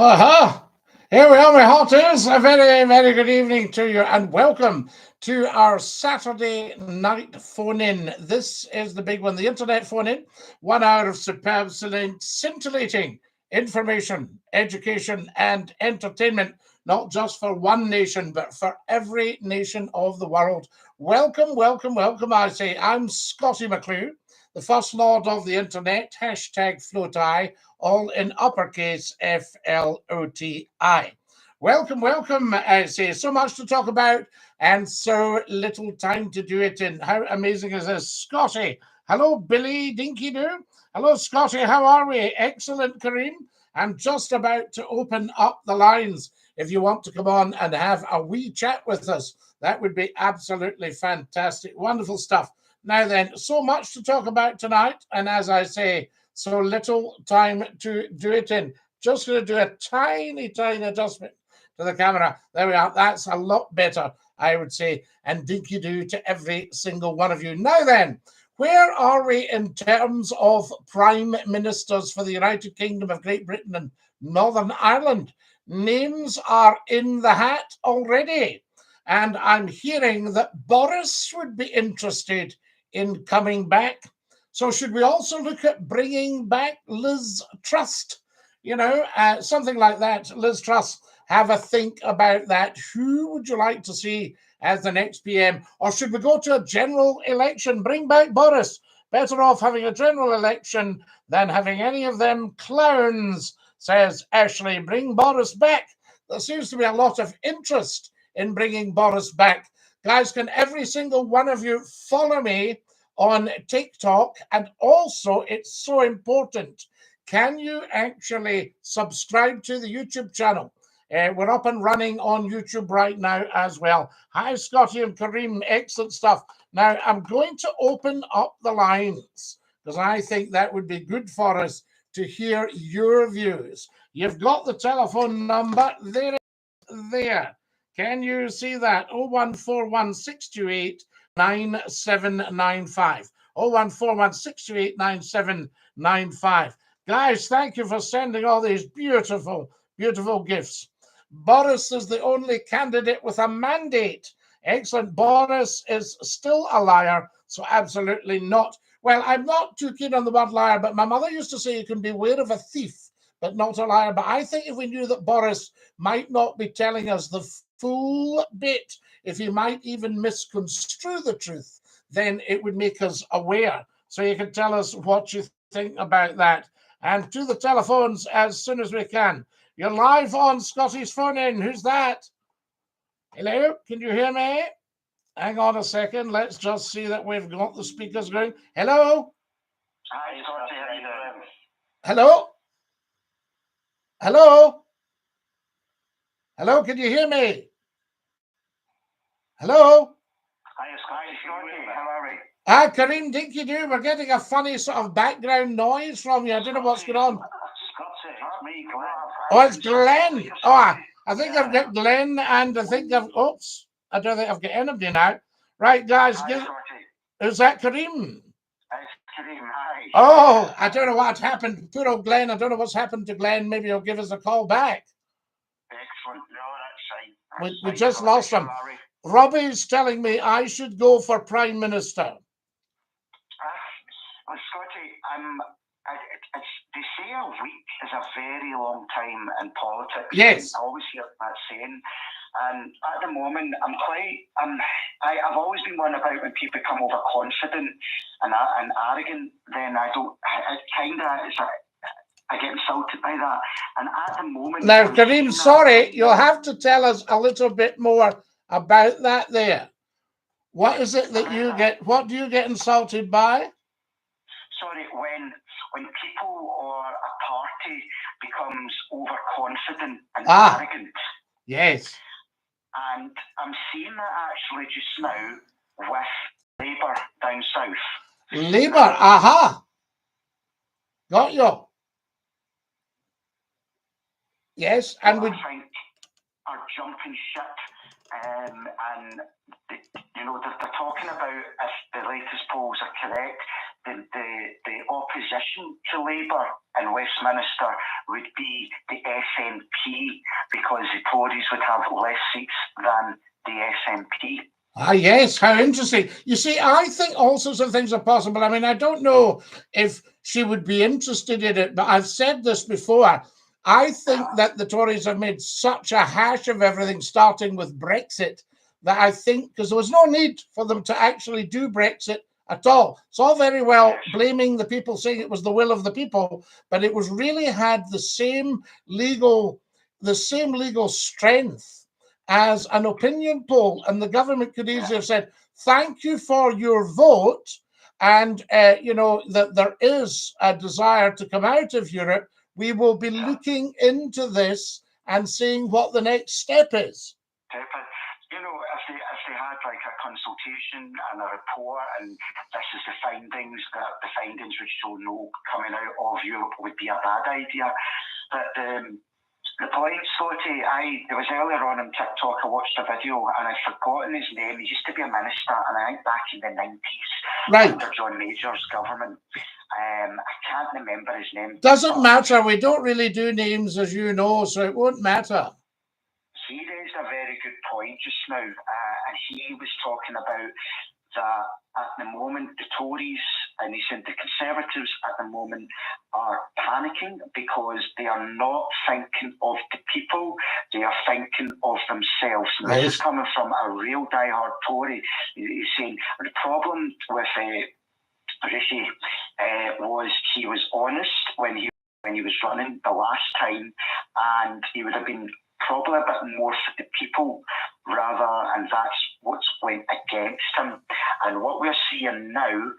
Aha! Here we are, my hotties. A very, very good evening to you and welcome to our Saturday night phone-in. This is the big one, the internet phone-in. 1 hour of superb, scintillating information, education and entertainment, not just for one nation, but for every nation of the world. Welcome, welcome, welcome, I say. I'm Scottie McCLUE, the First Lord of the Internet, #FloatI, all in uppercase FLOTI. Welcome, welcome. I say so much to talk about and so little time to do it in. How amazing is this? Scottie. Hello, Billy DINKY-DOO. Hello, Scottie. How are we? Excellent, Kareem. I'm just about to open up the lines. If you want to come on and have a wee chat with us, that would be absolutely fantastic. Wonderful stuff. Now then, so much to talk about tonight. And as I say, so little time to do it in. Just going to do a tiny adjustment to the camera. There we are. That's a lot better, I would say. And DINKY-DOO to every single one of you. Now then, where are we in terms of prime ministers for the United Kingdom of Great Britain and Northern Ireland? Names are in the hat already. And I'm hearing that Boris would be interested in coming back. So should we also look at bringing back Liz Truss? You know, something like that. Liz Truss, have a think about that. Who would you like to see as the next PM? Or should we go to a general election? Bring back Boris. Better off having a general election than having any of them clowns, says Ashley. Bring Boris back. There seems to be a lot of interest in bringing Boris back. Guys, can every single one of you follow me on TikTok? And also, it's so important, can you actually subscribe to the YouTube channel? We're up and running on YouTube right now as well. Hi, Scottie and Kareem. Excellent stuff. Now, I'm going to open up the lines because I think that would be good for us to hear your views. You've got the telephone number. There it is, there. Can you see that? 01416289795. 01416289795. Guys, thank you for sending all these beautiful, beautiful gifts. Boris is the only candidate with a mandate. Excellent. Boris is still a liar, so absolutely not. Well, I'm not too keen on the word liar, but my mother used to say you can beware of a thief, but not a liar. But I think if we knew that Boris might not be telling us the full bit, if he might even misconstrue the truth, then it would make us aware. So you can tell us what you think about that. And to the telephones as soon as we can. You're live on Scottie's phone-in. Who's that? Hello? Can you hear me? Hang on a second. Let's just see that we've got the speakers going. Hello? Hi, Scottie. How you doing? Hello? Hello? Hello? Can you hear me? Hello? Hi, Scottie. How are we? Ah, Kareem DINKY-DOO. We're getting a funny sort of background noise from you. I don't know what's going on. Scottie, it's me, Glenn. Oh, it's Glenn. Oh, I think I've got Glenn and I think I've... Oops. I don't think I've got anybody now. Right, guys. Hi, Scottie. Is that Kareem? It's Kareem. Hi. Oh, I don't know what's happened. Poor old Glenn. I don't know what's happened to Glenn. Maybe he'll give us a call back. Excellent. No, that's fine. We just lost him. Robbie's telling me I should go for Prime Minister. Well, Scottie, they say a week is a very long time in politics. Yes. I always hear that saying. And at the moment, I've always been one about when people become overconfident and arrogant, then I get insulted by that. And at the moment... Now, Kareem, sorry, you'll have to tell us a little bit more about that there. What is it that you get? What do you get insulted by? Sorry, when people or a party becomes overconfident and arrogant. Yes. And I'm seeing that actually just now with Labour down south. Labour, aha. Got you. Yes, and we think are jumping ship, and they're talking about, if the latest polls are correct, the opposition opposition to Labour in Westminster would be the SNP, because the Tories would have less seats than the SNP. Ah, yes, how interesting. You see, I think all sorts of things are possible. I mean, I don't know if she would be interested in it, but I've said this before. I think that the Tories have made such a hash of everything, starting with Brexit, that I think, because there was no need for them to actually do Brexit at all. It's all very well blaming the people, saying it was the will of the people, but it was really had the same legal strength as an opinion poll, and the government could easily have said, thank you for your vote, and you know, that there is a desire to come out of Europe. We will be looking into this and seeing what the next step is. You know, if they had like a consultation and a report, and this is the findings, that the findings would show no coming out of Europe would be a bad idea. But the point, Scottie, it was earlier on TikTok, I watched a video and I'd forgotten his name. He used to be a minister, and I think back in the 90s, under John Major's government. I can't remember his name. Doesn't matter. We don't really do names, as you know, so it won't matter. He raised a very good point just now, and he was talking about that at the moment the Tories, and he said the Conservatives at the moment are panicking because they are not thinking of the people, they are thinking of themselves. And this is coming from a real diehard Tory. He's saying the problem with Rishi was he was honest when he was running the last time, and he would have been probably a bit more for the people rather, and that's what's went against him. And what we're seeing now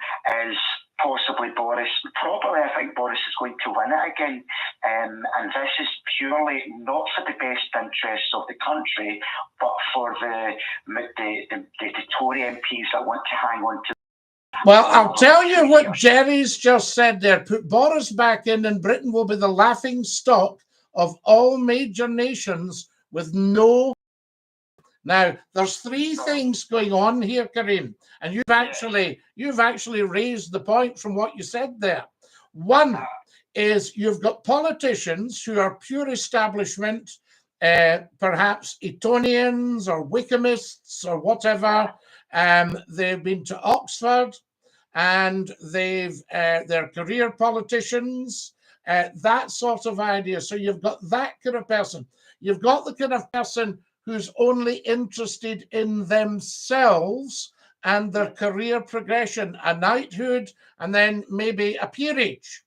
is possibly Boris, probably I think Boris is going to win it again, and this is purely not for the best interests of the country, but for the Tory MPs that want to hang on to. Well, I'll tell you what Jerry's just said there. Put Boris back in and Britain will be the laughing stock of all major nations with no. Now, there's three things going on here, Karim, and you've actually raised the point from what you said there. One is you've got politicians who are pure establishment, perhaps Etonians or Wickhamists or whatever. They've been to Oxford, and they're career politicians. That sort of idea. So you've got that kind of person. You've got the kind of person who's only interested in themselves and their career progression, a knighthood, and then maybe a peerage.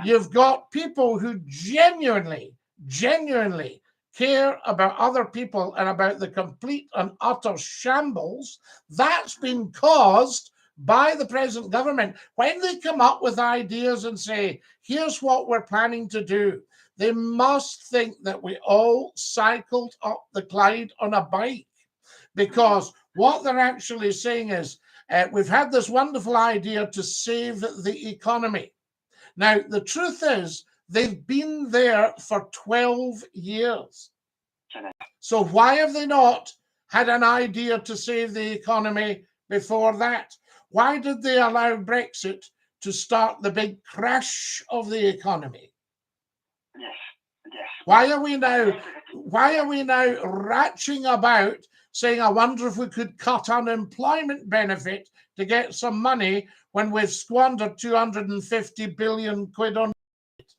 You've got people who genuinely care about other people and about the complete and utter shambles that's been caused by the present government. When they come up with ideas and say, here's what we're planning to do, they must think that we all cycled up the Clyde on a bike, because what they're actually saying is, we've had this wonderful idea to save the economy. Now, the truth is, they've been there for 12 years. So why have they not had an idea to save the economy before that? Why did they allow Brexit to start the big crash of the economy? Yes. Why are we now ratching about saying, I wonder if we could cut unemployment benefit to get some money when we've squandered 250 billion quid on it?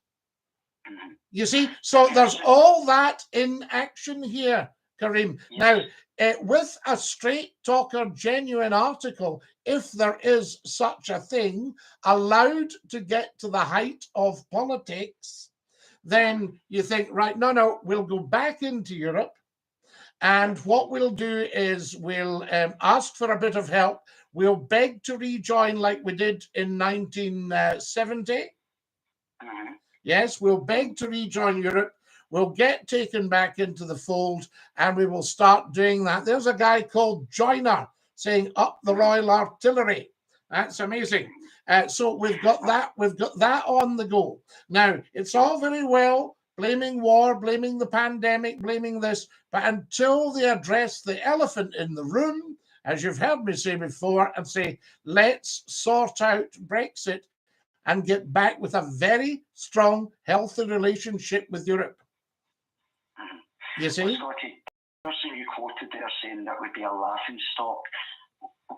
You see, so there's all that in action here, Karim. Now, with a straight talker, genuine article, if there is such a thing, allowed to get to the height of politics, then you think, right, no, we'll go back into Europe, and what we'll do is we'll ask for a bit of help. We'll beg to rejoin like we did in 1970. Yes, we'll beg to rejoin Europe. We'll get taken back into the fold, and we will start doing that. There's a guy called Joyner saying, up the Royal Artillery. That's amazing. So we've got that on the go. Now, it's all very well blaming war, blaming the pandemic, blaming this, but until they address the elephant in the room, as you've heard me say before, and say, let's sort out Brexit and get back with a very strong, healthy relationship with Europe. You see? Well, Scotty, the person you quoted there saying that would be a laughing stock.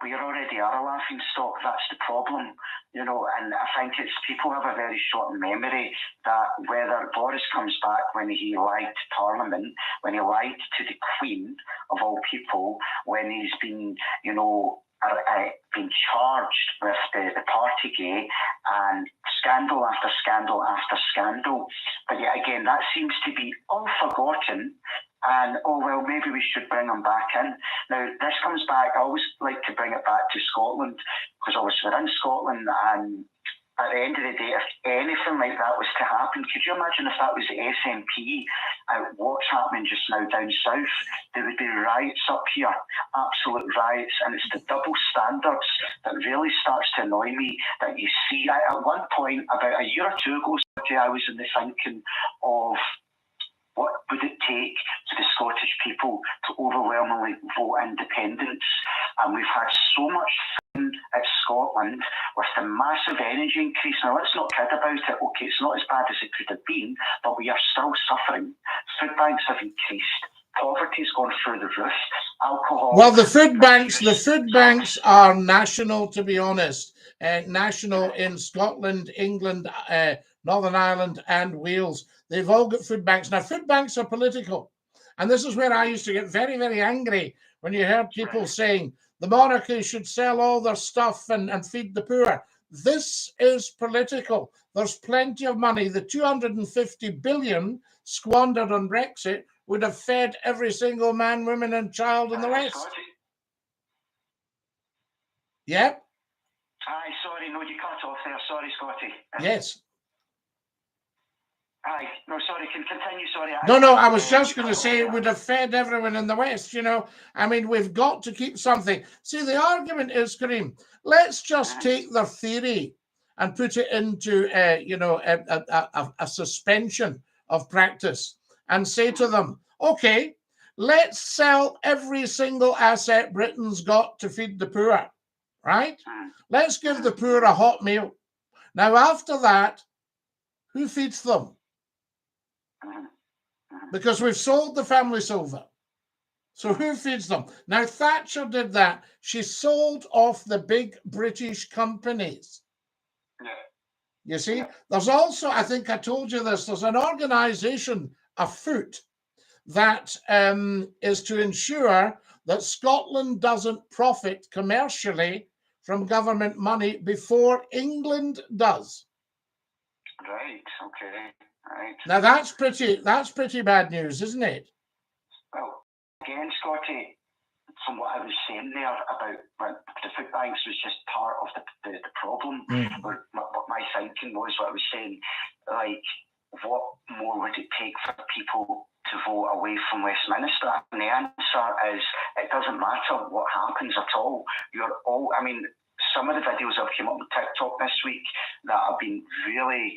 We already are a laughing stock. That's the problem, you know. And I think it's people have a very short memory that whether Boris comes back when he lied to Parliament, when he lied to the Queen of all people, when he's been, you know, been charged with the Partygate and scandal after scandal after scandal. But yet again, that seems to be all forgotten. And, oh, well, maybe we should bring them back in. Now, this comes back, I always like to bring it back to Scotland, because obviously we're in Scotland, and at the end of the day, if anything like that was to happen, could you imagine if that was the SNP, what's happening just now down south? There would be riots up here, absolute riots, and it's the double standards that really starts to annoy me, that you see. At one point, about a year or two ago, I was in the thinking of, what would it take for the Scottish people to overwhelmingly vote independence? And we've had so much fun at Scotland with the massive energy increase. Now, let's not kid about it. Okay, it's not as bad as it could have been, but we are still suffering. Food banks have increased. Poverty's gone through the roof. Alcohol. Well, the food banks are national, to be honest. National in Scotland, England, Northern Ireland, and Wales. They've all got food banks. Now, food banks are political. And this is where I used to get very, very angry when you heard people saying the monarchy should sell all their stuff and feed the poor. This is political. There's plenty of money. The 250 billion squandered on Brexit would have fed every single man, woman, and child in the West. Yep. Aye, sorry, no, you cut off there. Sorry, Scotty. Yes. Aye, no, sorry, can continue, sorry. No, I was just going to say it would have fed everyone in the West, you know. I mean, we've got to keep something. See, the argument is, Kareem, let's just take their theory and put it into, a suspension of practice and say to them, okay, let's sell every single asset Britain's got to feed the poor, right? Let's give the poor a hot meal. Now, after that, who feeds them? Because we've sold the family silver. So who feeds them? Now, Thatcher did that. She sold off the big British companies. You see, there's also, I think I told you this, there's an organization afoot that is to ensure that Scotland doesn't profit commercially from government money before England does. Right, okay. Right. Now that's pretty bad news, isn't it? Well, again, Scotty, from what I was saying there about the food banks was just part of the problem. What my thinking was, what I was saying, like, what more would it take for people to vote away from Westminster? And the answer is, it doesn't matter what happens at all. I mean, some of the videos that came up on TikTok this week that have been really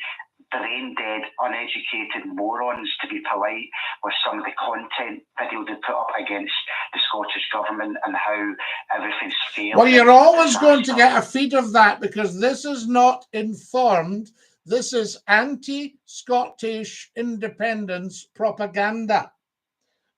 brain dead, uneducated morons, to be polite, with some of the content video they put up against the Scottish government and how everything's failed. Well, you're always going to get a feed of that because this is not informed. This is anti-Scottish independence propaganda.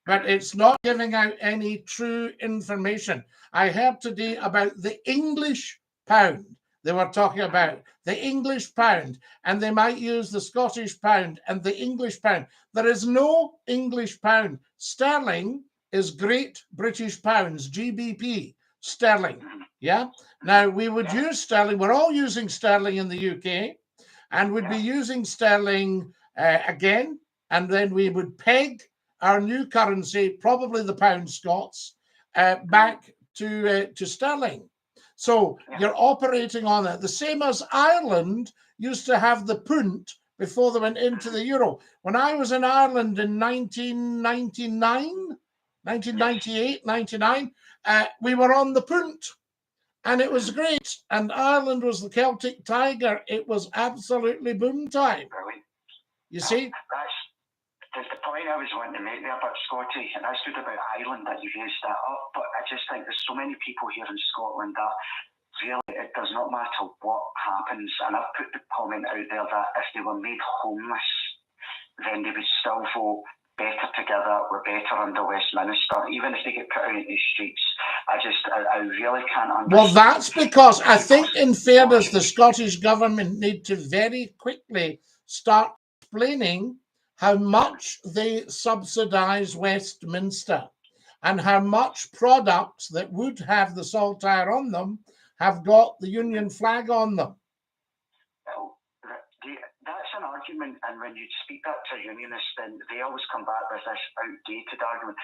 But it's not giving out any true information. I heard today about the English pound. They were talking about the English pound, and they might use the Scottish pound and the English pound. There is no English pound. Sterling is Great British Pounds, GBP, sterling. Yeah. Now, we would use sterling. We're all using sterling in the UK, and we'd be using sterling again, and then we would peg our new currency, probably the pound Scots, back to sterling. So you're operating on it. The same as Ireland used to have the punt before they went into the euro. When I was in Ireland in 1998, 99, we were on the punt. And it was great. And Ireland was the Celtic Tiger. It was absolutely boom time. You see? That's the point I was wanting to make there about Scotty, and that's good about Ireland that you raised that up. But I just think there's so many people here in Scotland that really, it does not matter what happens. And I've put the comment out there that if they were made homeless, then they would still vote better together, we're better under Westminster, even if they get put out in the streets. I really can't understand. Well, that's because I think, in fairness, the Scottish government need to very quickly start explaining how much they subsidise Westminster and how much products that would have the saltire on them have got the Union flag on them. Well, that's an argument, and when you speak that to unionists, then they always come back with this outdated argument.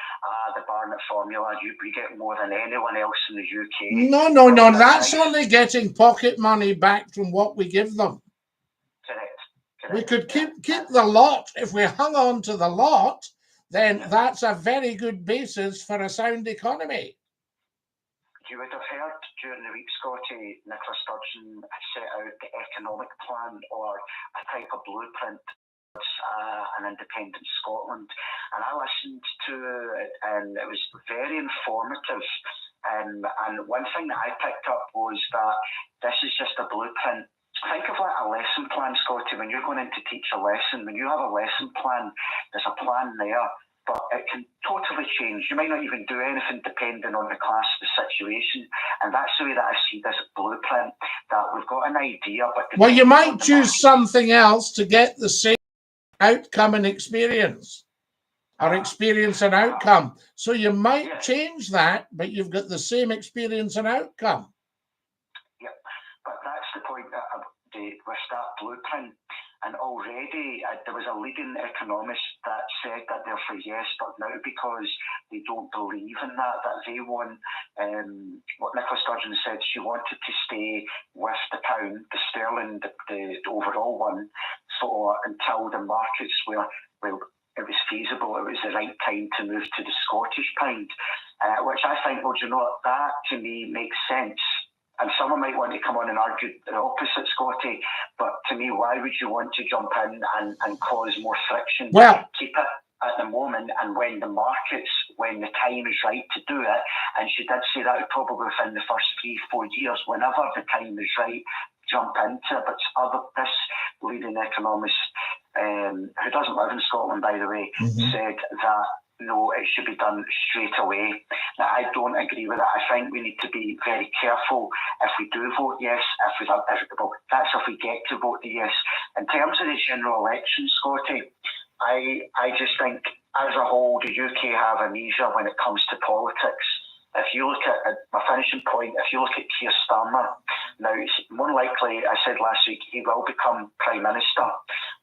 The Barnett formula, we get more than anyone else in the UK. No, that's only getting pocket money back from what we give them. Correct. We could keep the lot. If we hung on to the lot, then that's a very good basis for a sound economy. You would have heard during the week, Scotty, Nicola Sturgeon set out the economic plan, or a type of blueprint, an independent Scotland. And I listened to it, and it was very informative. And one thing that I picked up was that this is just a blueprint. Think of like a lesson plan, Scotty. When you're going in to teach a lesson, when you have a lesson plan, there's a plan there, but it can totally change. You might not even do anything depending on the class, the situation. And that's the way that I see this blueprint, that we've got an idea. But well, you might choose something else to get the same outcome and experience, or experience and outcome. So you might change that, but you've got the same experience and outcome. Yep, but that's the point with that blueprint. And already there was a leading economist that said that they're for yes, but now because they don't believe in that they want, what Nicola Sturgeon said, she wanted to stay with the pound, the sterling, the overall one, until the markets were, well, it was feasible, it was the right time to move to the Scottish pound, which I think, well, do you know what, that to me makes sense. And someone might want to come on and argue the opposite, Scotty, but to me, why would you want to jump in and cause more friction? Well, keep it at the moment, and when the markets, when the time is right to do it, and she did say that would probably within the first 3-4 years, whenever the time is right, jump into it. But this leading economist, who doesn't live in Scotland, by the way, said that no, it should be done straight away. Now, I don't agree with that. I think we need to be very careful if we do vote yes, that's if we get to vote the yes. In terms of the general election, Scotty, I just think, as a whole, the UK have amnesia when it comes to politics. If you look at my finishing point, if you look at Keir Starmer, now it's more likely, I said last week, he will become Prime Minister,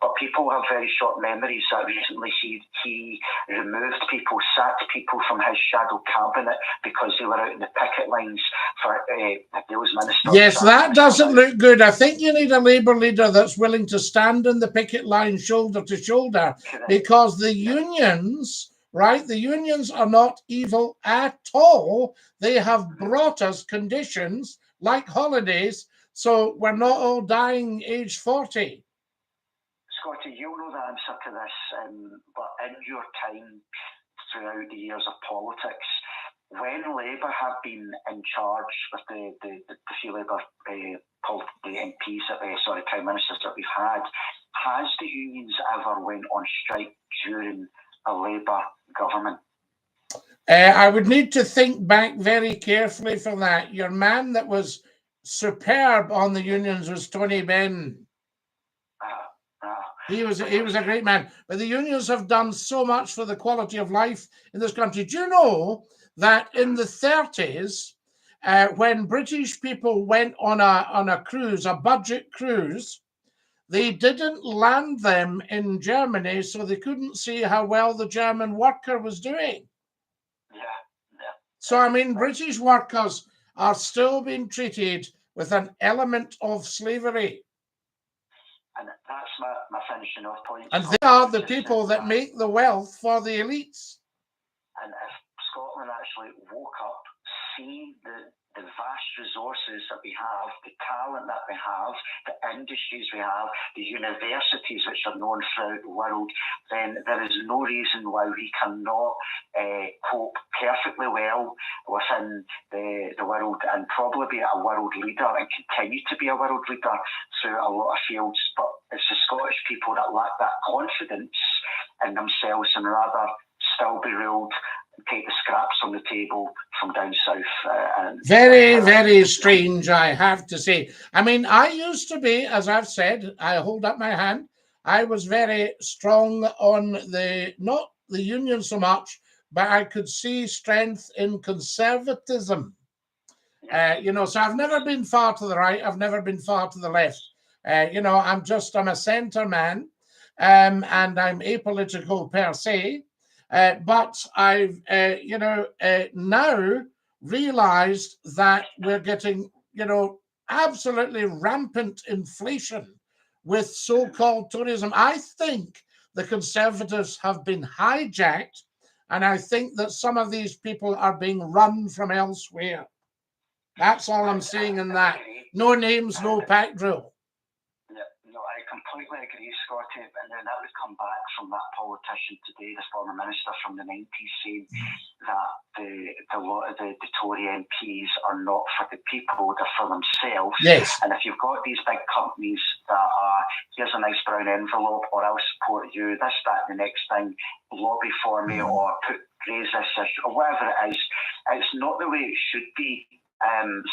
but people have very short memories that recently he removed people, sacked people from his shadow cabinet because they were out in the picket lines for those ministers. Yes, that doesn't look good. I think you need a Labour leader that's willing to stand in the picket line shoulder to shoulder, because the unions... Right? The unions are not evil at all. They have brought us conditions like holidays, so we're not all dying age 40. Scotty, you'll know the answer to this, but in your time throughout the years of politics, when Labour have been in charge with the few Labour the MPs, Prime Ministers that we've had, has the unions ever went on strike during a Labour government? I would need to think back very carefully for that. Your man that was superb on the unions was Tony Benn. He was a great man. But the unions have done so much for the quality of life in this country. Do you know that in the 30s, when British people went on a cruise, a budget cruise, they didn't land them in Germany, so they couldn't see how well the German worker was doing. So, I mean, British workers are still being treated with an element of slavery. And that's my finishing off point. And they are the people that make the wealth for the elites. And if Scotland actually woke up, see the the vast resources that we have, the talent that we have, the industries we have, the universities which are known throughout the world, then there is no reason why we cannot cope perfectly well within the world and probably be a world leader and continue to be a world leader through a lot of fields. But it's the Scottish people that lack that confidence in themselves and rather still be ruled, take the scraps on the table from down south. Very, very strange, I have to say. I mean, I used to be, as I've said, I hold up my hand, I was very strong on not the union so much, but I could see strength in conservatism. So I've never been far to the right, I've never been far to the left. I'm a centre man, and I'm apolitical per se. But I've, now realized that we're getting, absolutely rampant inflation with so-called tourism. I think the Conservatives have been hijacked, and I think that some of these people are being run from elsewhere. That's all I'm saying in that. No names, no pack drill. I completely agree, Scotty, and then that would come back from that politician today, the former minister from the 90s, saying that a lot of the Tory MPs are not for the people, they're for themselves. Yes. And if you've got these big companies that are, here's a nice brown envelope, or I'll support you, this, that, and the next thing, lobby for me, or raise this issue, or whatever it is, it's not the way it should be.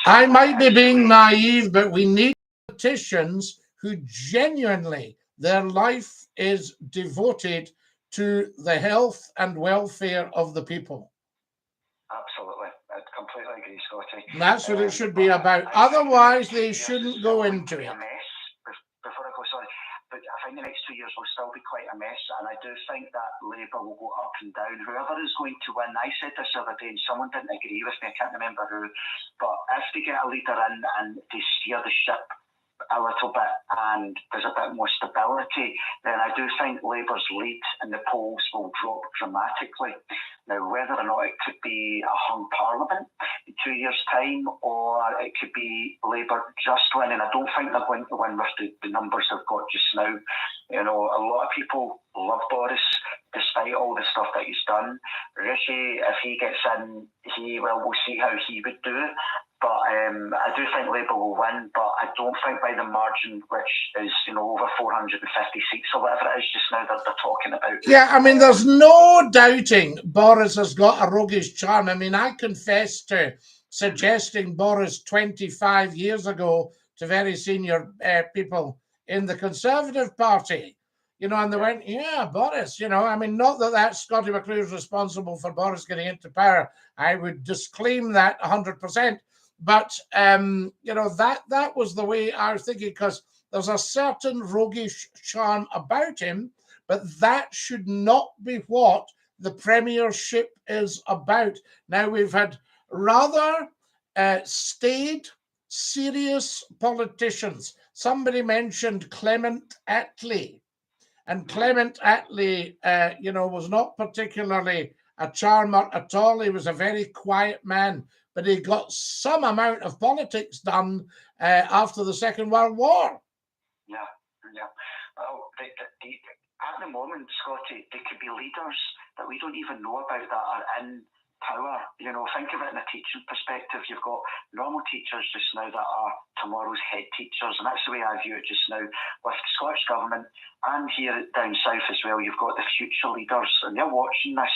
I might be being naive, but we need politicians who genuinely, their life is devoted to the health and welfare of the people. Absolutely. I completely agree, Scotty. And that's what it should be about. Otherwise, they shouldn't go into it. Before I go, sorry, but I think the next 2 years will still be quite a mess, and I do think that Labour will go up and down. Whoever is going to win, I said this the other day, and someone didn't agree with me, I can't remember who, but if they get a leader in and they steer the ship a little bit and there's a bit more stability, then I do think Labour's lead in the polls will drop dramatically. Now, whether or not it could be a hung parliament in 2 years' time, or it could be Labour just winning, I don't think they're going to win with the numbers they've got just now. A lot of people love Boris, despite all the stuff that he's done. Rishi, if he gets in, we'll see how he would do it. But I do think Labour will win, but I don't think by the margin, which is, over 450 seats or whatever it is just now that they're talking about. Yeah, I mean, there's no doubting Boris has got a roguish charm. I mean, I confess to suggesting Boris 25 years ago to very senior people in the Conservative Party, and they went, yeah, Boris, I mean, not that Scottie McClue is responsible for Boris getting into power. I would disclaim that 100%. But, that was the way I was thinking, because there's a certain roguish charm about him, but that should not be what the premiership is about. Now, we've had rather staid, serious politicians. Somebody mentioned Clement Attlee, and Clement Attlee, was not particularly a charmer at all. He was a very quiet man, but he got some amount of politics done after the Second World War. Yeah. Well, at the moment, Scotty, there could be leaders that we don't even know about that are in power. Think of it in a teaching perspective. You've got normal teachers just now that are tomorrow's head teachers, and that's the way I view it just now. With the Scottish Government and here down south as well, you've got the future leaders, and they're watching this,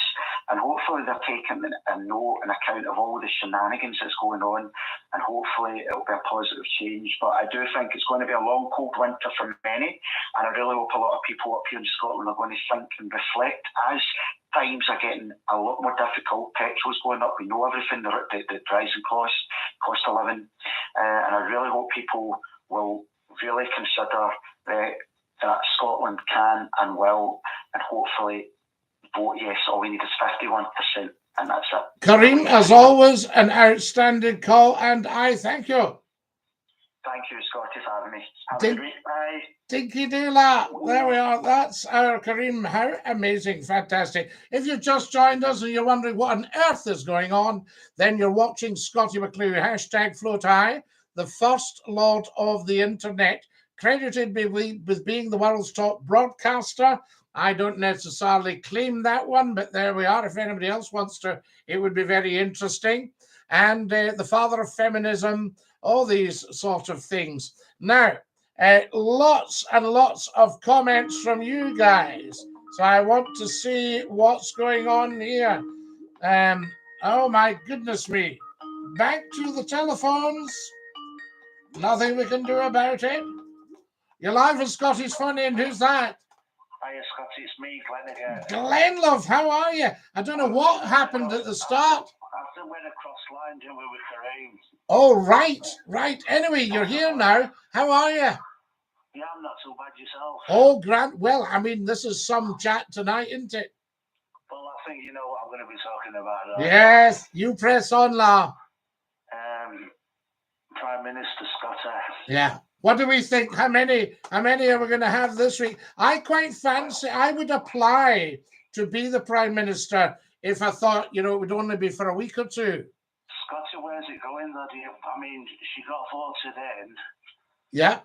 and hopefully they're taking a note and account of all the shenanigans that's going on, and hopefully it'll be a positive change. But I do think it's going to be a long, cold winter for many, and I really hope a lot of people up here in Scotland are going to think and reflect as times are getting a lot more difficult. Petrol's going up. We know everything, the rising cost of living. And I really hope people will really consider that Scotland can and will, and hopefully vote yes. All we need is 51%, and that's it. Kareem, as always, an outstanding call, and I thank you. Thank you, Scotty, for having me. Have a good week. Bye. Dinky-Doo. There we are. That's our Kareem. How amazing. Fantastic. If you've just joined us and you're wondering what on earth is going on, then you're watching Scottie McClue, hashtag Float High, the first lord of the internet, credited with being the world's top broadcaster. I don't necessarily claim that one, but there we are. If anybody else wants to, it would be very interesting. And the father of feminism, all these sort of things. Now, lots and lots of comments from you guys. So I want to see what's going on here. Oh my goodness me. Back to the telephones. Nothing we can do about it. You're live with Scotty's Funny, and who's that? Hiya, Scotty, it's me, Glenn again. Glenn, love, how are you? I don't know what happened at the start. I still went across line, didn't we, with Kareem? Oh, right. Anyway, you're here now. How are you? Yeah, I'm not too bad yourself. Oh, Grant. Well, I mean, this is some chat tonight, isn't it? Well, I think you know what I'm going to be talking about. Right? Yes, you press on, La. Prime Minister Scotty. Yeah. What do we think? How many are we going to have this week? I quite fancy, I would apply to be the Prime Minister if I thought, it would only be for a week or two. Scotty, where's it going, though? I mean, she got voted in. Yeah.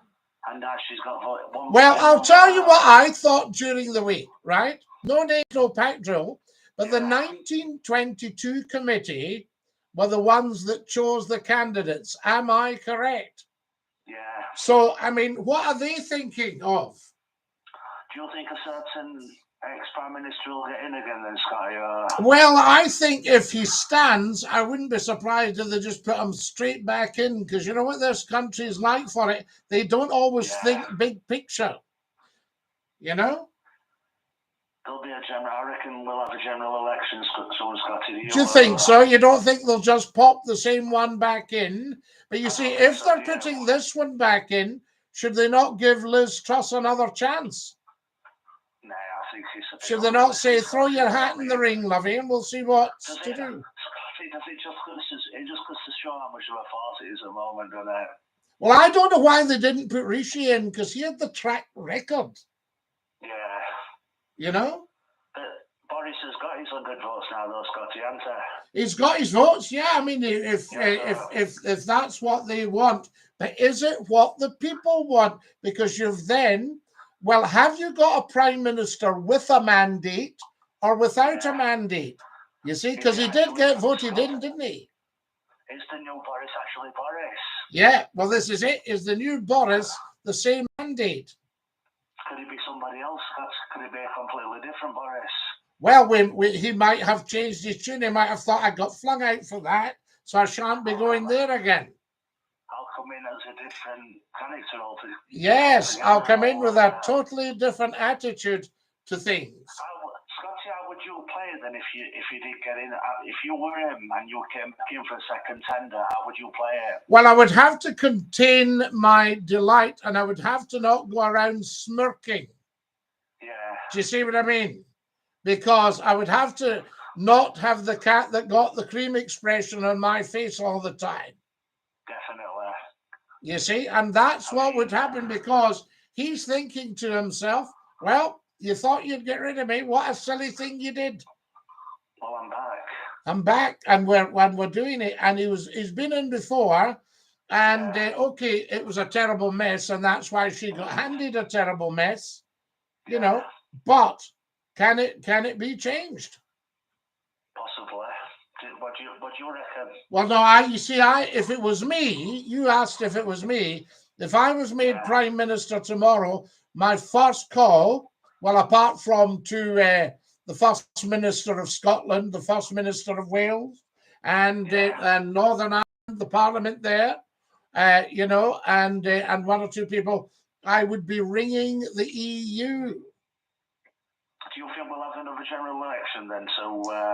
And now she's got voted. Well, I'll tell you what I thought during the week, right? No name, no pack drill, but the 1922 committee were the ones that chose the candidates. Am I correct? Yeah. So, I mean, what are they thinking of? Do you think a certain ex-Prime Minister will get in again then, Scotty? Well, I think if he stands, I wouldn't be surprised if they just put him straight back in, because you know what this country is like for it? They don't always think big picture, There'll be a general, I reckon we'll have a general election, Scotty. Do you think so? You don't think they'll just pop the same one back in? But you see, if they're putting this one back in, should they not give Liz Truss another chance? Nah, I think it's should they not say, throw your hat in the ring, lovey, and we'll see what to do? Does it just goes to show how much of a farce it is at the moment, doesn't it? Well, I don't know why they didn't put Rishi in, because he had the track record. Yeah. But Boris has got his 100 votes now, though, Scotty, hasn't he? He's got his votes, yeah. I mean, if that's what they want. But is it what the people want? Because you've then, well, have you got a Prime Minister with a mandate or without a mandate? You see, because he did get voted in, didn't he? Is the new Boris actually Boris? Yeah, well, this is it. Is the new Boris the same mandate? Could it be somebody else? Could it be a completely different Boris? Well, he might have changed his tune. He might have thought, I got flung out for that, so I shan't be going there again. I'll come in as a different character altogether. Yes, I'll come in with a totally different attitude to things. Scotty, how would you play it then if you did get in? If you were him and you came back in for a second tender, how would you play it? Well, I would have to contain my delight, and I would have to not go around smirking. Yeah. Do you see what I mean? Because I would have to not have the cat that got the cream expression on my face all the time. Definitely. You see, and that's what would happen, because he's thinking to himself, well, you thought you'd get rid of me. What a silly thing you did. Well, I'm back. I'm back, and we're doing it. And he's been in before, and okay, it was a terrible mess, and that's why she got handed a terrible mess, But can it be changed? Possibly. What do you reckon? Well, no, if it was me, you asked if it was me. If I was made Prime Minister tomorrow, my first call, well, apart from to the First Minister of Scotland, the First Minister of Wales, and Northern Ireland, the Parliament there, and one or two people, I would be ringing the EU. Do you think we'll have another general election then?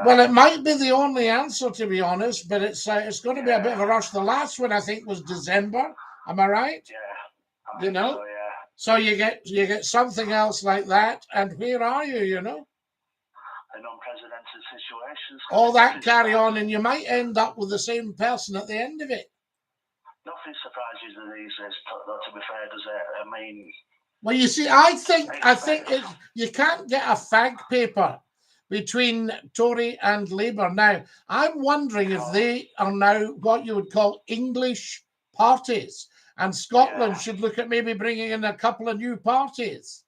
Well, it might be the only answer, to be honest, but it's going to be a bit of a rush. The last one, I think, was December. Am I right? Yeah. I think so, yeah. So you get something else like that, and where are you? An unprecedented situation. All that carry on, and you might end up with the same person at the end of it. Nothing surprises me these days, to be fair, does it? I mean... Well, you see, I think you can't get a fag paper between Tory and Labour. Now, I'm wondering if they are now what you would call English parties, and Scotland should look at maybe bringing in a couple of new parties.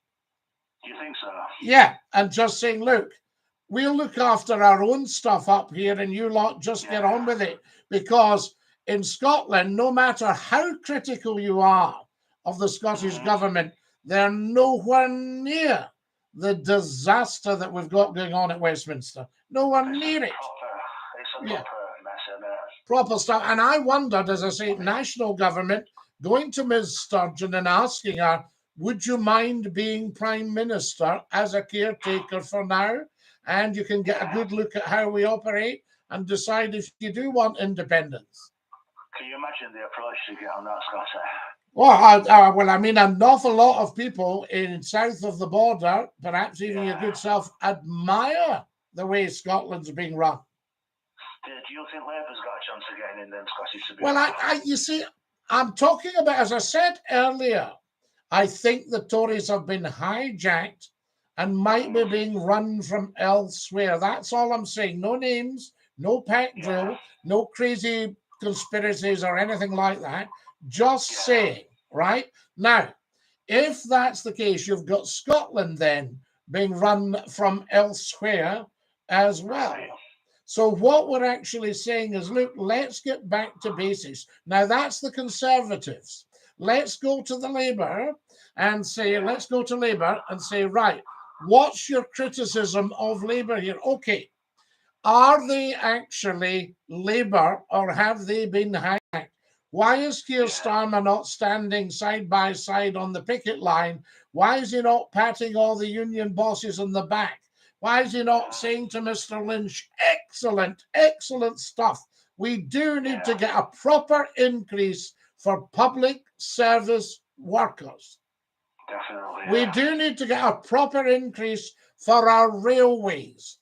Do you think so? Yeah, and just saying, look, we'll look after our own stuff up here and you lot just get on with it. Because in Scotland, no matter how critical you are of the Scottish government, they're nowhere near the disaster that we've got going on at Westminster. Nowhere near it. It's a proper mess, isn't it? Proper stuff. And I wondered, as I say, national government going to Ms. Sturgeon and asking her, would you mind being Prime Minister as a caretaker for now? And you can get a good look at how we operate and decide if you do want independence. Can you imagine the approach to get on that, Scotty? Well, I mean, an awful lot of people in south of the border, perhaps even your good self, admire the way Scotland's being run. Do you think Labour's got a chance of getting in then, Scotty? Well, you see, I'm talking about, as I said earlier, I think the Tories have been hijacked and might be being run from elsewhere. That's all I'm saying. No names, no pack drill, no crazy conspiracies or anything like that. Just saying, right? Now, if that's the case, you've got Scotland then being run from elsewhere as well. So what we're actually saying is, look, let's get back to basics. Now, that's the Conservatives. Let's go to the Labour and say, right, what's your criticism of Labour here? Okay, are they actually Labour or have they been hijacked? Why is Keir Starmer not standing side by side on the picket line? Why is he not patting all the union bosses on the back? Why is he not saying to Mr. Lynch, excellent, excellent stuff. We do need to get a proper increase for public service workers. Definitely. We do need to get a proper increase for our railways.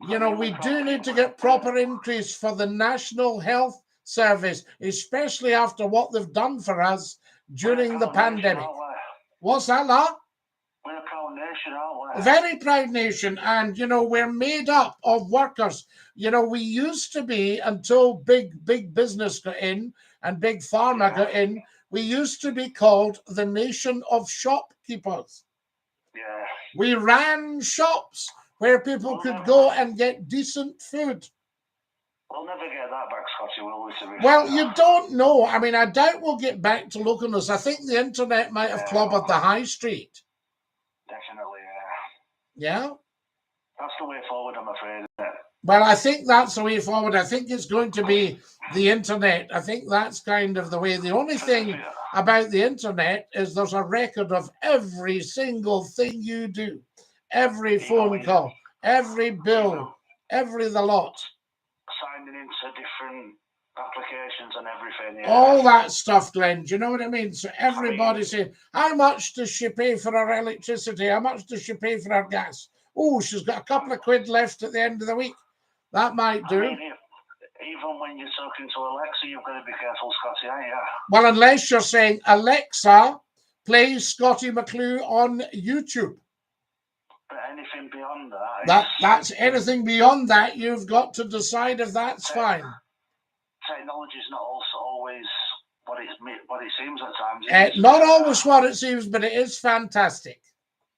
You know, we do need to get proper increase for the National Health Service, especially after what they've done for us during the pandemic. What's that, lad? We're a proud nation, aren't we? A very proud nation, and, you know, we're made up of workers. You know, we used to be, until big business got in and big pharma got in, we used to be called the nation of shopkeepers. Yeah. We ran shops where people could go and get decent food. We'll never get that back, Scotty, will we? Well, you don't know. I mean, I doubt we'll get back to localness. I think the internet might have clobbered the high street. Definitely, Yeah? That's the way forward, I'm afraid. Well, I think that's the way forward. I think it's going to be the internet. I think that's kind of the way. The only thing about the internet is there's a record of every single thing you do. Every phone call, every bill, the lot. Signing into different applications and everything. All that stuff, Glenn. Do you know what I mean? So everybody's saying, how much does she pay for her electricity? How much does she pay for her gas? Oh, she's got a couple of quid left at the end of the week. That might do. I mean, even when you're talking to Alexa, you've got to be careful, Scotty, aren't you? Well, unless you're saying, Alexa, play Scottie McClue on YouTube. But anything beyond that... That's anything beyond that, you've got to decide if that's fine. Technology is not also always what it seems at times. Not always what it seems, but it is fantastic.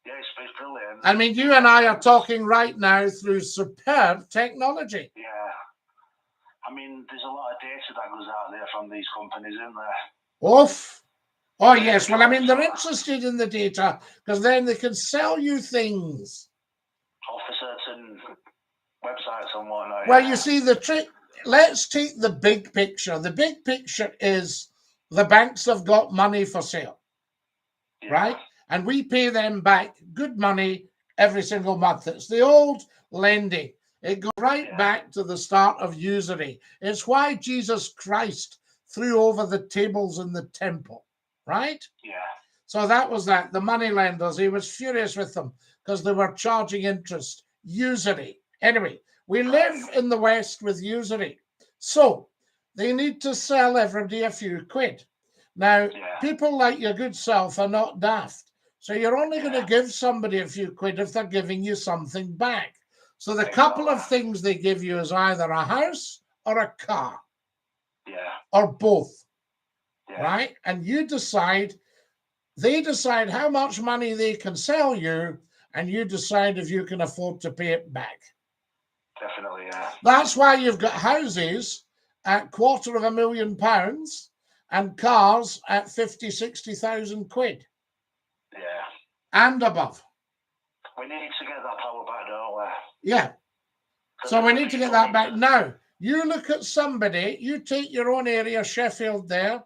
Yeah, it's brilliant. I mean, you and I are talking right now through superb technology. Yeah. I mean, there's a lot of data that goes out there from these companies, isn't there? Oof. Oh, yes. Well, I mean, they're interested in the data because then they can sell you things. Or for certain websites and whatnot. Well, you see, the trick, let's take the big picture. The big picture is the banks have got money for sale, right? And we pay them back good money every single month. It's the old lending. It goes right back to the start of usury. It's why Jesus Christ threw over the tables in the temple, right? Yeah. So that was that. The money lenders, he was furious with them because they were charging interest, usury. Anyway, we live in the West with usury. So they need to sell everybody a few quid. Now, people like your good self are not daft. So you're only going to give somebody a few quid if they're giving you something back. So the couple of things they give you is either a house or a car. Or both. Right? And you decide, they decide how much money they can sell you, and you decide if you can afford to pay it back. Definitely, yeah. That's why you've got houses at £250,000 and cars at 50, 60,000 quid. Yeah. And above. We need to get that power back, don't we? Yeah. So we need to get that back. Now, you look at somebody, you take your own area, Sheffield there,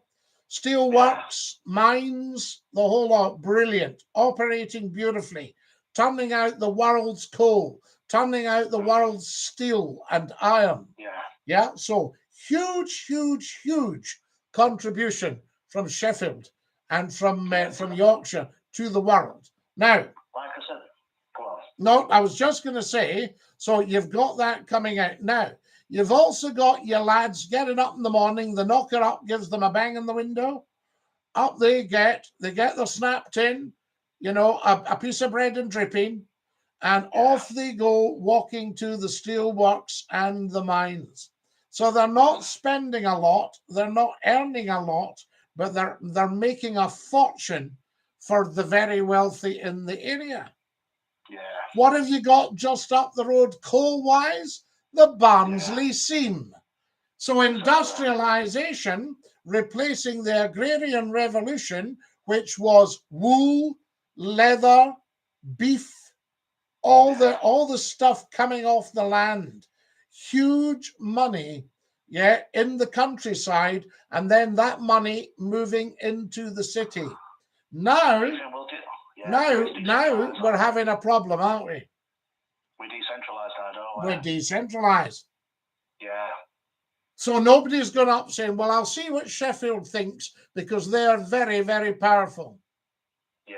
steelworks, mines, the whole lot, brilliant, operating beautifully, turning out the world's coal, turning out the world's steel and iron. Yeah, so huge, huge, huge contribution from Sheffield and from Yorkshire to the world. Now, like I said, go on. No, I was just going to say, so you've got that coming out. Now, you've also got your lads getting up in the morning, the knocker up gives them a bang in the window. Up they get their snap tin, you know, a piece of bread and dripping, and off they go walking to the steelworks and the mines. So they're not spending a lot, they're not earning a lot, but they're making a fortune for the very wealthy in the area. Yeah. What have you got just up the road coal-wise? The Barnsley seam. So industrialization, replacing the agrarian revolution, which was wool, leather, beef, all the stuff coming off the land. Huge money, in the countryside, and then that money moving into the city. Now we're having a problem, aren't we? We decentralised that, don't we? We're decentralised. Yeah. So nobody's gone up saying, well, I'll see what Sheffield thinks because they're very, very powerful. Yeah.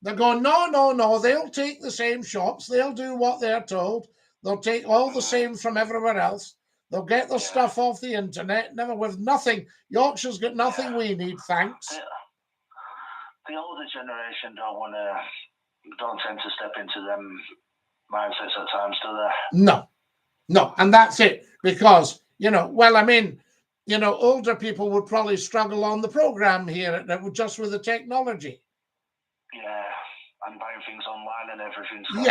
They're going, no, they'll take the same shops. They'll do what they're told. They'll take all the same from everywhere else. They'll get the stuff off the internet. Never with nothing. Yorkshire's got nothing we need, thanks. The older generation don't tend to step into them mindsets at times, do they? No, and that's it. Because, older people would probably struggle on the program here just with the technology. Yeah, and buying things online and everything. To be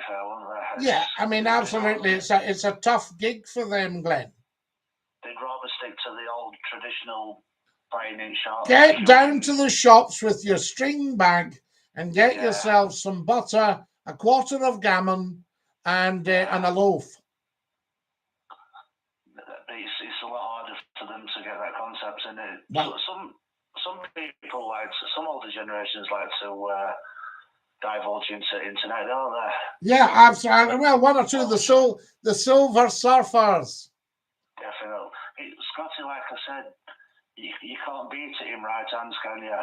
fair, won't they? Yeah, I mean, absolutely. It's a tough gig for them, Glenn. They'd rather stick to the old traditional buying in shops. Get down to the shops with your string bag and get yourself some butter, a quarter of gammon, and a loaf. It's a lot harder for them to get that concept in it. Well, some people some older generations like to divulge into internet, don't they? Yeah, absolutely. Well, one or two, the silver surfers. Definitely. Scotty, like I said, you can't beat it in right hands, can you?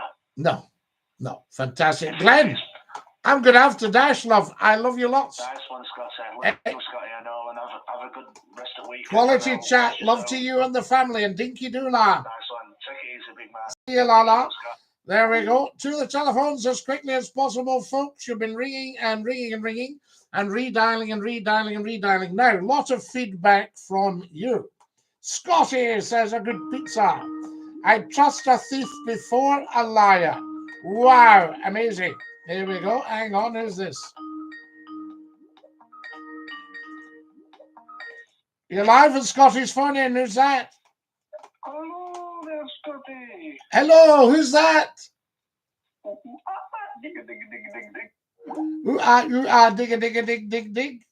No. Fantastic. Glenn, I'm going to have to dash, love. I love you lots. Nice one, Scotty. Love you, Scotty, I know, and have a good rest of the week. Quality chat. Love to you and the family, and DINKY-DOO. Nice one. Take it easy, big man. See you, Lala. There we go. To the telephones as quickly as possible, folks. You've been ringing and ringing and ringing and redialing and redialing and redialing. Now, a lot of feedback from you. Scotty says, a good pizza. I trust a thief before a liar. Wow, amazing. Here we go. Hang on, who's this? You're live at Scotty's phone in. Who's that? Hello there, Scotty. Hello, who's that? Dig.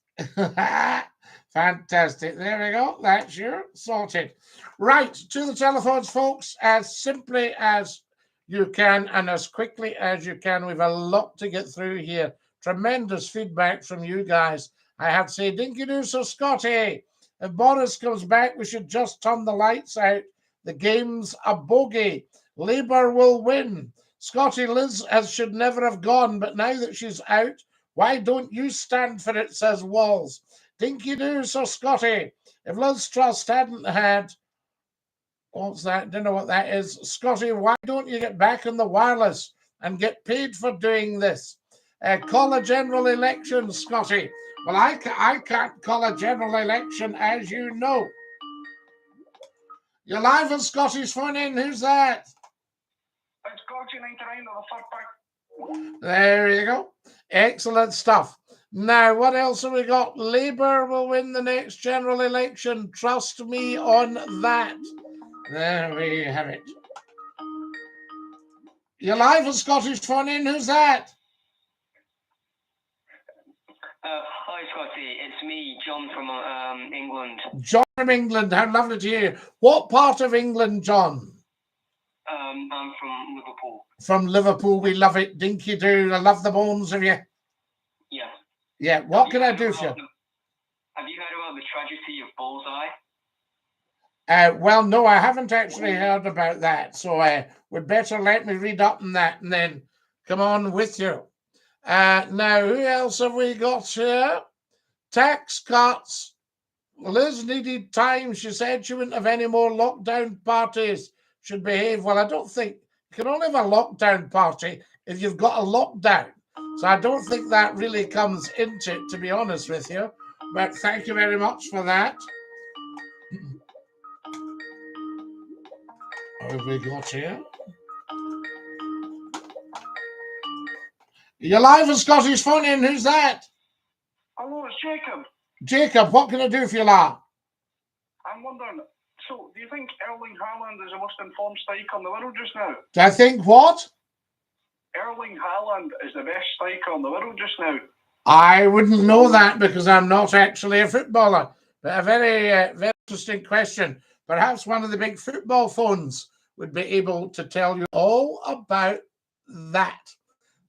Fantastic. There we go. That's you sorted. Right, to the telephones, folks, as simply as you can and as quickly as you can. We've a lot to get through here. Tremendous feedback from you guys. I have to say, DINKY-DOO, so Scotty, if Boris comes back, we should just turn the lights out. The game's a bogey. Labour will win. Scotty, Liz should never have gone, but now that she's out, why don't you stand for it, says Walls. DINKY-DOO, so Scotty, if Liz Truss hadn't had What's that? Don't know what that is. Scotty, why don't you get back on the wireless and get paid for doing this? Call a general election, Scotty. Well, I can't call a general election, as you know. You're live on Scotty's phone in. Who's that? It's Gorgie 99 on the third pack. There you go. Excellent stuff. Now, what else have we got? Labour will win the next general election. Trust me on that. There we have it. You're live on Scottish phone in. Who's that? Hi, Scotty. It's me, John from England. John from England. How lovely to hear you. What part of England, John? I'm from Liverpool. From Liverpool. We love it. Dinky-Doo. I love the bones of you. Yeah. Yeah. What can I do for you? Have you heard about the tragedy of Bullseye? Well, no, I haven't actually heard about that. So we'd better let me read up on that and then come on with you. Now, who else have we got here? Tax cuts. Liz needed time. She said she wouldn't have any more lockdown parties. Should behave. Well, I don't think you can only have a lockdown party if you've got a lockdown. So I don't think that really comes into it, to be honest with you. But thank you very much for that. What have we got here? You're live on Scottish phone in. Who's that? Hello, it's Jacob. Jacob, what can I do for you, lad? I'm wondering, so do you think Erling Haaland is the most informed striker in the world just now? Do I think what? Erling Haaland is the best striker in the world just now. I wouldn't know that because I'm not actually a footballer. But a very, very interesting question. Perhaps one of the big football phones would be able to tell you all about that.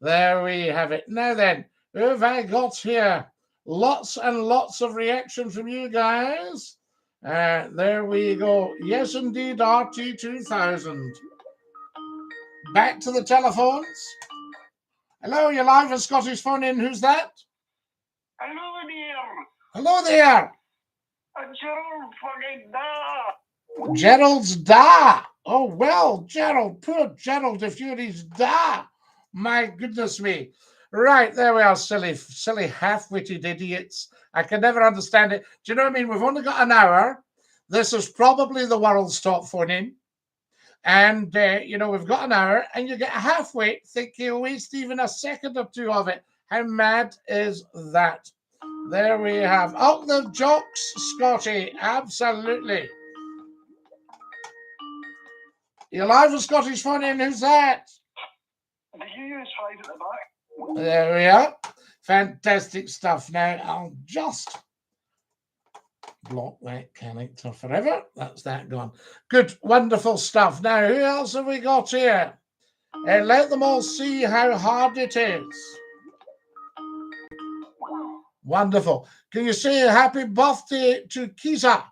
There we have it. Now then, who have I got here? Lots and lots of reaction from you guys. There we go. Yes, indeed, RT2000. Back to the telephones. Hello, you're live on Scottish phone in. Who's that? Hello there. Hello there. Gerald fucking da. Gerald's da. Oh, well, Gerald, poor Gerald, if you're his da. My goodness me. Right, there we are, silly half-witted idiots. I can never understand it. Do you know what I mean? We've only got an hour. This is probably the world's top phone in. And, you know, we've got an hour and you get a half-wit, think you'll waste even a second or two of it. How mad is that? There we have. Up the jocks, Scotty. Absolutely. You're live with Scottish phone in. Who's that? The US5 at the back. There we are. Fantastic stuff. Now, I'll just block that character forever. That's that gone. Good, wonderful stuff. Now, who else have we got here? Let them all see how hard it is. Wonderful. Can you say happy birthday to Kiza?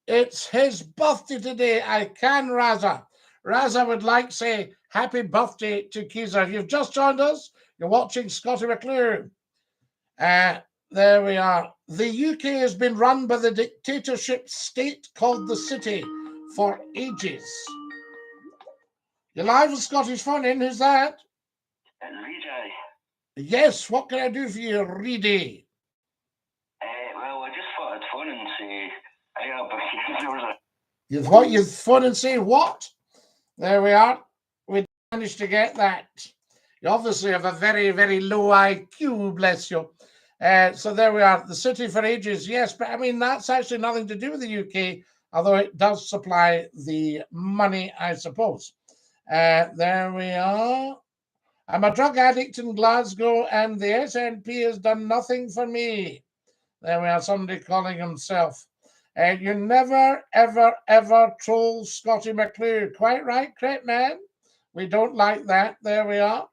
It's his birthday today. I can, Raza. Raza would like to say happy birthday to Kiza. If you've just joined us, you're watching Scotty McClue. There we are. The UK has been run by the dictatorship state called the City for ages. You're live with Scottish phone in. Who's that? Reedy. Yes, what can I do for you, Reedy? Well, I just thought I'd phone and say, You thought you'd phone and say what? There we are. We managed to get that. You obviously have a very, very low IQ, bless you. So there we are. The City for ages, yes, but I mean, that's actually nothing to do with the UK, although it does supply the money, I suppose. There we are. I'm a drug addict in Glasgow and the SNP has done nothing for me. There we are, somebody calling himself. You never, ever, ever troll Scotty McClue. Quite right, Crep Man. We don't like that. There we are.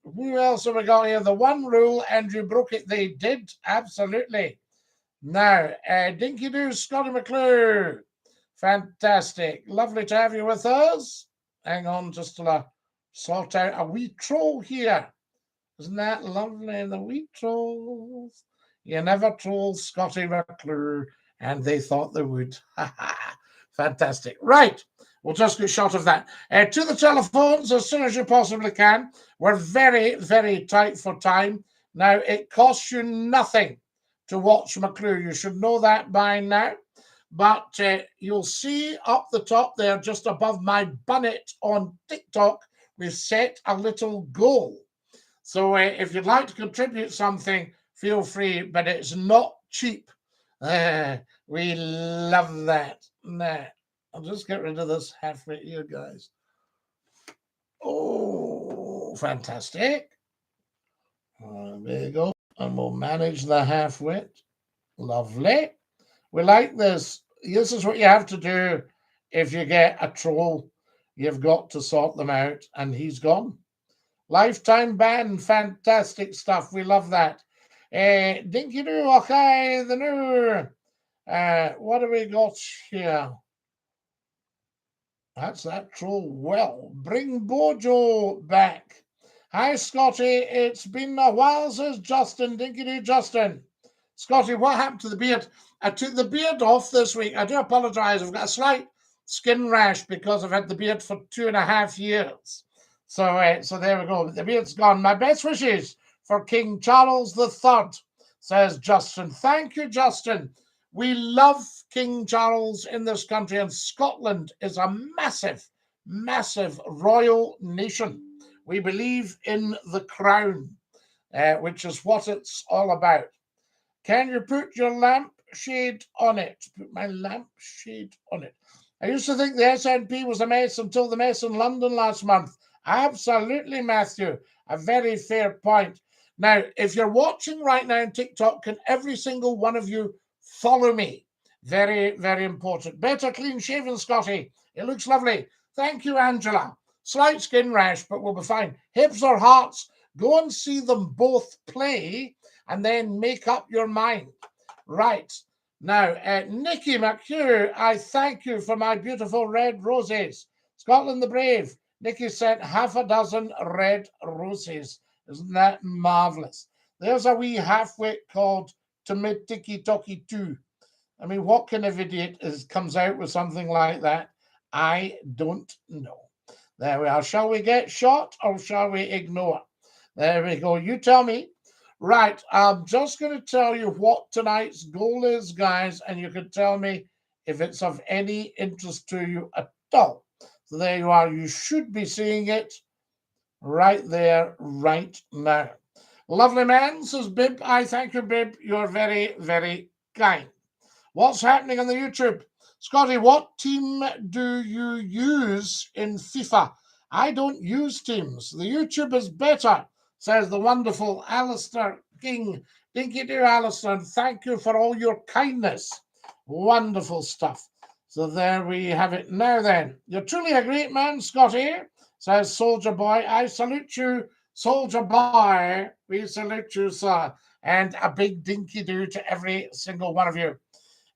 Who else have we got here? The one rule, and you broke it. They did, absolutely. Now, Dinky-Doo, Scotty McClue. Fantastic. Lovely to have you with us. Hang on, just to sort out a wee troll here. Isn't that lovely? The wee trolls. You never troll Scotty McClue, and they thought they would. Fantastic. Right. We'll just get shot of that. To the telephones as soon as you possibly can. We're very, very tight for time. Now, it costs you nothing to watch McCLUE. You should know that by now. But you'll see up the top there, just above my bonnet on TikTok, we've set a little goal. So if you'd like to contribute something, feel free, but it's not cheap. We love that. Nah, I'll just get rid of this half-wit here, guys. Oh, fantastic. There you go. And we'll manage the half-wit. Lovely. We like this. This is what you have to do if you get a troll. You've got to sort them out, and he's gone. Lifetime ban. Fantastic stuff. We love that. DINKY-DOO, okay, the new. What do we got here? That's that troll. Well, bring Bojo back. Hi, Scotty. It's been a while, says Justin. DINKY-DOO, Justin. Scotty, what happened to the beard? I took the beard off this week. I do apologise. I've got a slight skin rash because I've had the beard for 2.5 years. So there we go. The beard's gone. My best wishes for King Charles III, says Justin. Thank you, Justin. We love King Charles in this country, and Scotland is a massive, massive royal nation. We believe in the crown, which is what it's all about. Can you put your lampshade on it? Put my lampshade on it. I used to think the SNP was a mess until the mess in London last month. Absolutely, Matthew. A very fair point. Now, if you're watching right now on TikTok, can every single one of you follow me? Very, very important. Better clean shaven, Scotty. It looks lovely. Thank you, Angela. Slight skin rash, but we'll be fine. Hips or hearts, go and see them both play and then make up your mind. Right. Now, Nikki McCLUE, I thank you for my beautiful red roses. Scotland the Brave. Nikki sent 6 red roses. Isn't that marvellous? There's a wee half-wit called Tiki Toki 2. I mean, what kind of idiot comes out with something like that? I don't know. There we are. Shall we get shot or shall we ignore? There we go. You tell me. Right, I'm just going to tell you what tonight's goal is, guys, and you can tell me if it's of any interest to you at all. So there you are. You should be seeing it right there, right now. Lovely man, says Bib. I thank you, Bib. You're very, very kind. What's happening on the YouTube? Scotty, what team do you use in FIFA? I don't use teams. The YouTube is better, says the wonderful Alistair King. DINKY-DOO, Alistair, and thank you for all your kindness. Wonderful stuff. So there we have it. Now then, you're truly a great man, Scotty, says Soldier Boy. I salute you, Soldier Boy. We salute you, sir. And a big DINKY-DOO to every single one of you.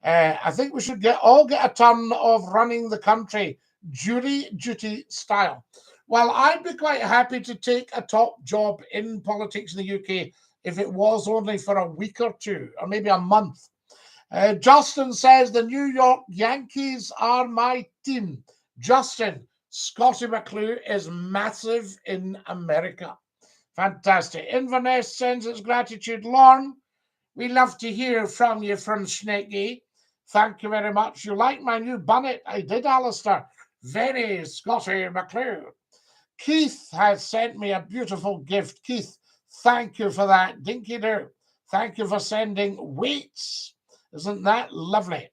I think we should all get a turn of running the country, jury duty style. Well, I'd be quite happy to take a top job in politics in the UK if it was only for a week or two, or maybe a month. Justin says the New York Yankees are my team. Justin, Scotty McCLUE is massive in America. Fantastic. Inverness sends its gratitude. Lorne, we love to hear from you from Snaky. Thank you very much. You like my new bonnet? I did, Alistair. Very Scotty McCLUE. Keith has sent me a beautiful gift. Keith, thank you for that. DINKY-DOO, thank you for sending weights. Isn't that lovely?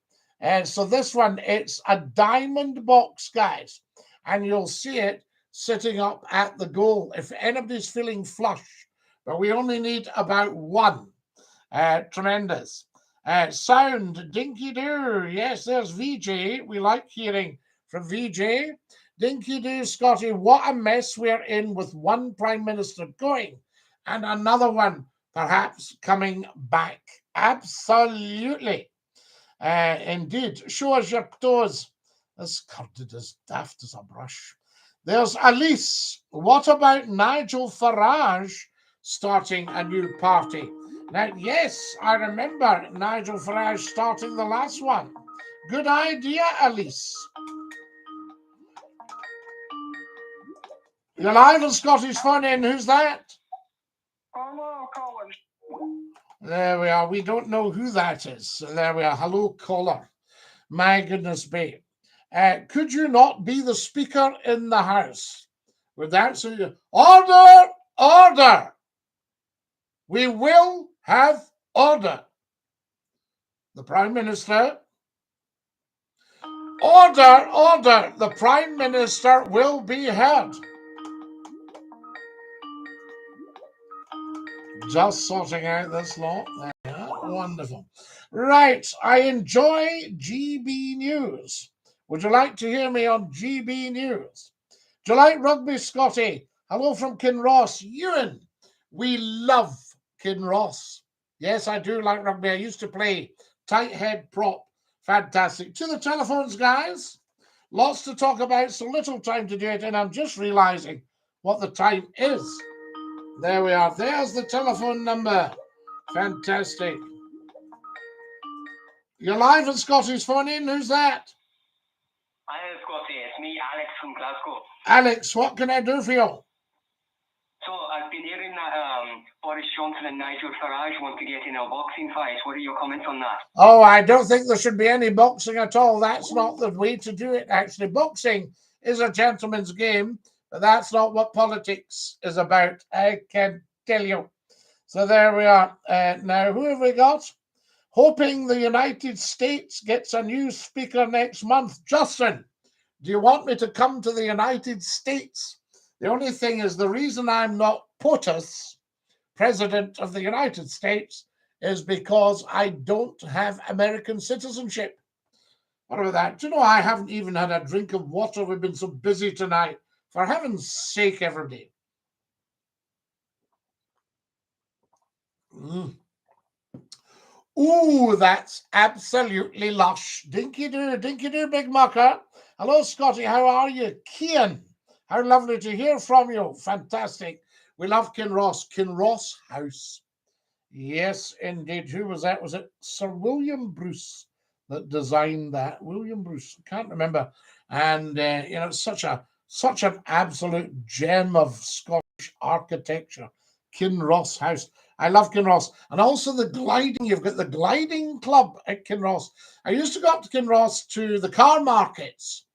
So this one, it's a diamond box, guys, and you'll see it sitting up at the goal if anybody's feeling flush, but we only need about one. Tremendous. Sound, DINKY-DOO. Yes, there's VJ. We like hearing from VJ. DINKY-DOO, Scotty, what a mess we're in with one Prime Minister going and another one perhaps coming back. Absolutely. Indeed. Show us your toes. This curded as daft as a brush. There's Elise. What about Nigel Farage starting a new party? Now, yes, I remember Nigel Farage starting the last one. Good idea, Elise. You're live on Scottish Fun In. Who's that? Hello, Colin. There we are. We don't know who that is. So there we are. Hello, caller. My goodness me. Could you not be the speaker in the house? Would that suit you? Order! Order! We will have order. The Prime Minister. Order! Order! The Prime Minister will be heard. Just sorting out this lot. Wonderful. Right, I enjoy GB News. Would you like to hear me on GB News? Do you like rugby, Scotty? Hello from Kinross. Ewan, we love Kinross. Yes, I do like rugby. I used to play tight head prop. Fantastic. To the telephones, guys. Lots to talk about, so little time to do it, and I'm just realizing what the time is. There we are. There's the telephone number. Fantastic. You're live at Scotty's Phone In. Who's that? Hi, Scotty. It's me, Alex from Glasgow. Alex, what can I do for you? So I've been hearing that Boris Johnson and Nigel Farage want to get in a boxing fight. What are your comments on that? Oh, I don't think there should be any boxing at all. That's not the way to do it, actually. Boxing is a gentleman's game, but that's not what politics is about, I can tell you. So there we are. Now, who have we got? Hoping the United States gets a new speaker next month. Justin, do you want me to come to the United States? The only thing is, the reason I'm not POTUS, President of the United States, is because I don't have American citizenship. What about that? Do you know, I haven't even had a drink of water. We've been so busy tonight. For heaven's sake, everybody. Ooh, that's absolutely lush. Dinky-Doo, Big Mucker. Hello, Scotty. How are you? Kian, how lovely to hear from you. Fantastic. We love Kinross. Kinross House. Yes, indeed. Who was that? Was it Sir William Bruce that designed that? William Bruce. I can't remember. And, you know, such an absolute gem of Scottish architecture. Kinross House. I love Kinross. And also the gliding. You've got the gliding club at Kinross. I used to go up to Kinross to the car markets.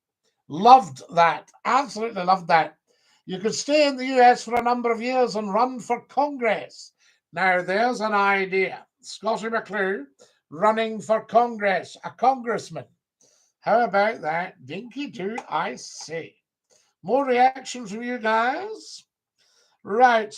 Loved that. Absolutely loved that. You could stay in the US for a number of years and run for Congress. Now, there's an idea. Scotty McClue running for Congress, a congressman. How about that? Dinky-Doo, I say. More reactions from you guys? Right.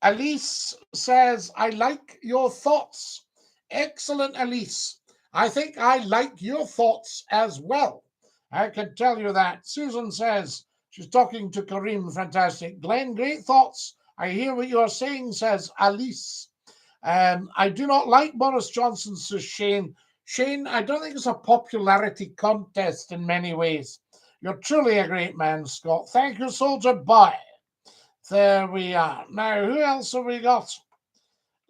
Elise says, I like your thoughts. Excellent, Elise. I think I like your thoughts as well. I can tell you that. Susan says, she's talking to Kareem. Fantastic. Glenn, great thoughts. I hear what you are saying, says Elise. I do not like Boris Johnson, says Shane. Shane, I don't think it's a popularity contest in many ways. You're truly a great man, Scott. Thank you, Soldier Boy. There we are. Now, who else have we got?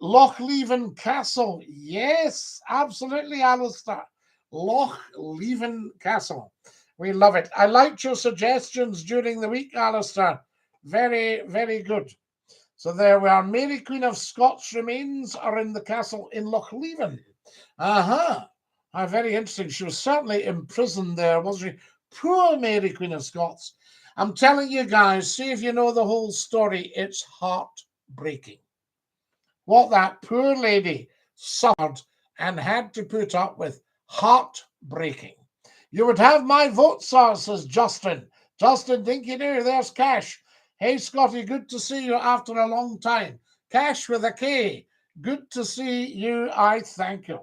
Lochleven Castle. Yes, absolutely, Alistair. Lochleven Castle. We love it. I liked your suggestions during the week, Alistair. Very, very good. So there we are. Mary Queen of Scots remains are in the castle in Lochleven. Very interesting. She was certainly imprisoned there, wasn't she? Poor Mary Queen of Scots. I'm telling you guys, see if you know the whole story, it's heartbreaking. What that poor lady suffered and had to put up with. Heartbreaking. You would have my vote, sir, says Justin. Justin, Dinky-Doo, there's Cash. Hey, Scotty, good to see you after a long time. Cash with a K. Good to see you, I thank you.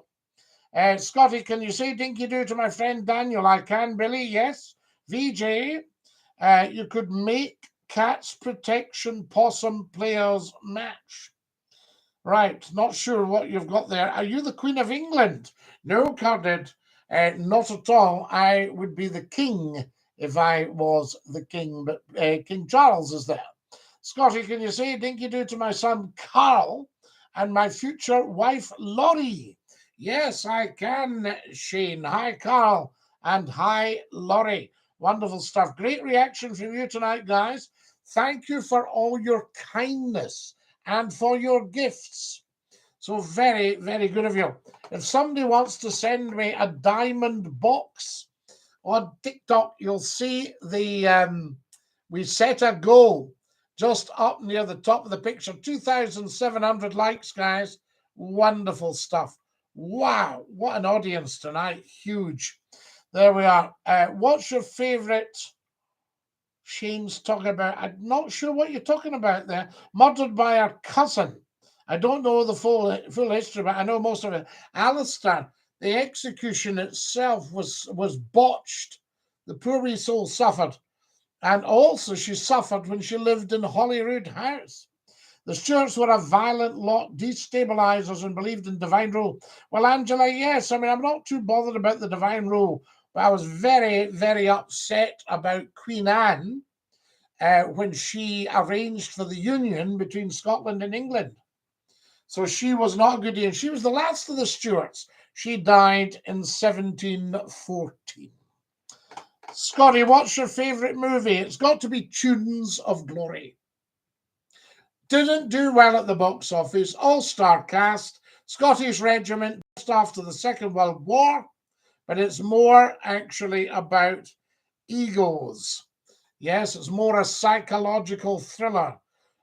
Scotty, can you say Dinky-Doo to my friend Daniel? I can, Billy, yes. VJ, you could make Cats Protection Possum Players match. Right, not sure what you've got there. Are you the Queen of England? No, Carded, not at all. I would be the king if I was the king, but King Charles is there. Scotty, can you say Dinky-Doo to my son Carl and my future wife Laurie? Yes, I can, Shane. Hi, Carl. And hi, Laurie. Wonderful stuff. Great reaction from you tonight, guys. Thank you for all your kindness and for your gifts. So very, very good of you. If somebody wants to send me a diamond box on TikTok, you'll see we set a goal just up near the top of the picture. 2,700 likes, guys. Wonderful stuff. Wow, what an audience tonight. Huge. There we are. What's your favorite? Shane's talking about, I'm not sure what you're talking about there. Murdered by her cousin. I don't know the full history, but I know most of it. Alistair, the execution itself was botched. The poor wee soul suffered. And also she suffered when she lived in Holyrood House. The Stuarts were a violent lot, destabilizers, and believed in divine rule. Well, Angela, yes. I mean, I'm not too bothered about the divine rule, but I was very, very upset about Queen Anne when she arranged for the union between Scotland and England. So she was not good, and she was the last of the Stuarts. She died in 1714. Scotty, what's your favourite movie? It's got to be Tunes of Glory. Didn't do well at the box office. All-star cast, Scottish regiment just after the Second World War, but it's more actually about egos. Yes, it's more a psychological thriller.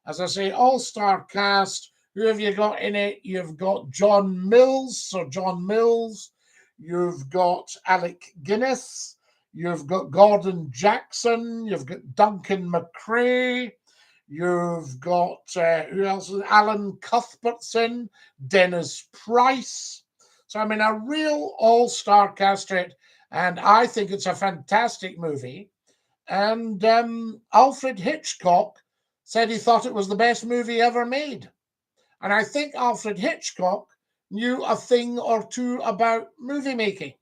As I say, all-star cast. Who have you got in it? You've got John Mills, Sir John Mills. You've got Alec Guinness. You've got Gordon Jackson. You've got Duncan McCrae. You've got, who else? Alan Cuthbertson, Dennis Price. So, I mean, a real all-star cast. And I think it's a fantastic movie. And Alfred Hitchcock said he thought it was the best movie ever made. And I think Alfred Hitchcock knew a thing or two about movie making.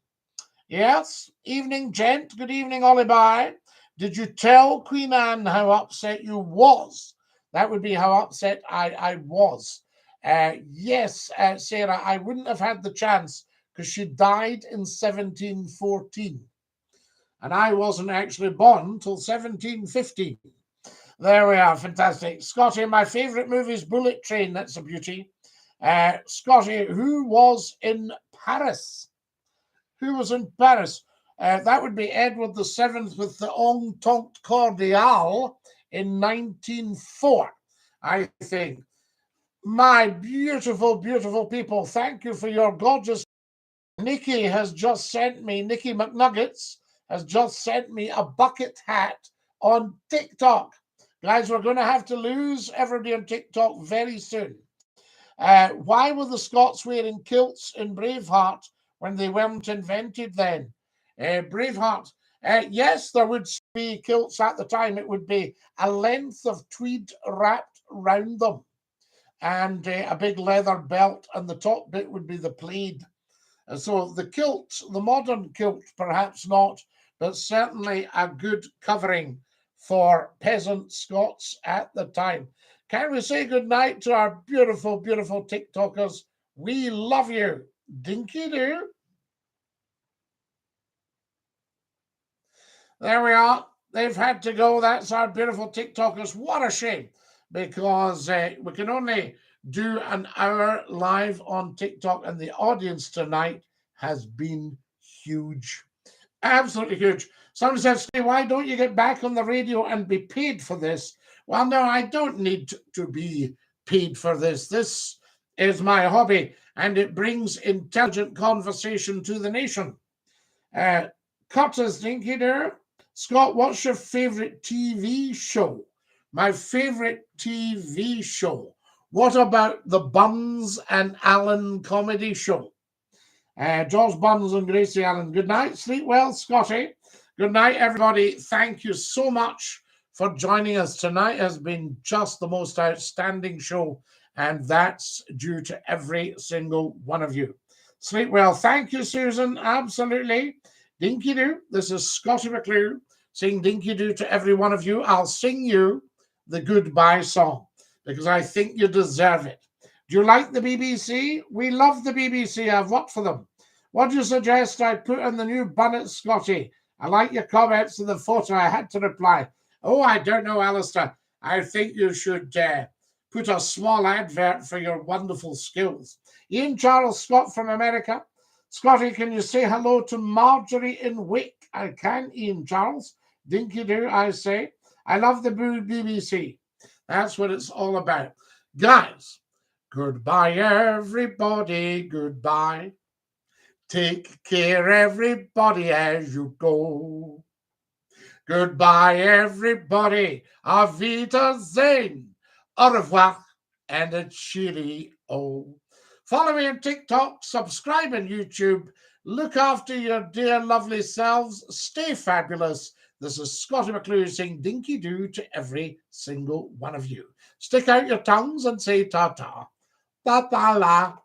Yes, evening, gent. Good evening, Olibai. Did you tell Queen Anne how upset you was? That would be how upset I was. Yes, Sarah, I wouldn't have had the chance because she died in 1714. And I wasn't actually born until 1715. There we are, fantastic. Scotty, my favourite movie is Bullet Train. That's a beauty. Scotty, who was in Paris? Who was in Paris? That would be Edward VII with the Entente Cordiale in 1904, I think. My beautiful, beautiful people, thank you for your gorgeous. Nikki has just sent me, Nikki McNuggets has just sent me a bucket hat on TikTok. Guys, we're going to have to lose everybody on TikTok very soon. Why were the Scots wearing kilts in Braveheart when they weren't invented then? Braveheart, yes, there would be kilts at the time. It would be a length of tweed wrapped round them and a big leather belt, and the top bit would be the plaid. So the kilt, the modern kilt, perhaps not, but certainly a good covering for peasant Scots at the time. Can we say good night to our beautiful, beautiful TikTokers? We love you. Dinky-Doo. There we are. They've had to go. That's our beautiful TikTokers. What a shame, because we can only do an hour live on TikTok, and the audience tonight has been huge. Absolutely huge. Somebody says, why don't you get back on the radio and be paid for this? Well, no, I don't need to be paid for this. This is my hobby, and it brings intelligent conversation to the nation. Curtis, Dinky-Doo. Scott, what's your favourite TV show? My favourite TV show. What about the Buns and Allen comedy show? George Buns and Gracie Allen. Good night. Sleep well, Scotty. Good night, everybody. Thank you so much for joining us tonight. It has been just the most outstanding show, and that's due to every single one of you. Sleep well. Thank you, Susan. Absolutely. Dinky-Doo. This is Scotty McClue saying Dinky-Doo to every one of you. I'll sing you the goodbye song because I think you deserve it. Do you like the BBC? We love the BBC. I've worked for them. What do you suggest I put in the new bonnet, Scotty? I like your comments to the photo. I had to reply. Oh, I don't know, Alistair. I think you should put a small advert for your wonderful skills. Ian Charles Scott from America. Scotty, can you say hello to Marjorie in Wick? I can, Ian Charles. Dinky-Doo, I say. I love the BBC. That's what it's all about. Guys, goodbye, everybody. Goodbye. Take care, everybody, as you go. Goodbye, everybody. Auf Wiedersehen. Au revoir and a cheerio. Follow me on TikTok, subscribe on YouTube. Look after your dear lovely selves. Stay fabulous. This is Scottie McClue saying dinky-doo to every single one of you. Stick out your tongues and say ta-ta. Ta-ta-la.